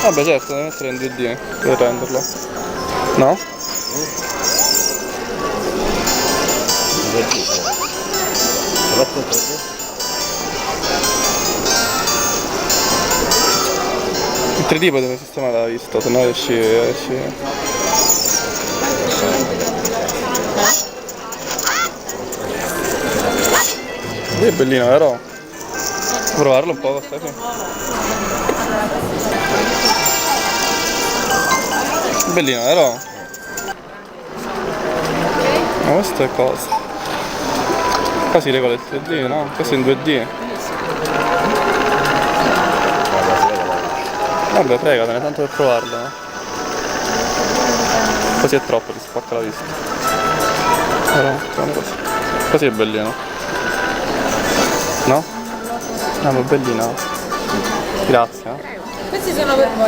Vabbè certo, devi mettere in 2D per renderlo. No? In 2D, sì. L'ho fatto in 3D? In 3D poteva sistemare la vista, se no esci. Lui è bellino, vero? Vuoi provarlo un po', Stefano? Bellino, vero? Ma questo è cosa? Qua si regola il 3D, no? Questo è in 2D. Vabbè, fregatene, tanto per provarlo, no? Così è troppo, ti spacca la vista. Però, facciamo così. Così è bellino. No? No, ma è bellino. Grazie. Questi sono per voi.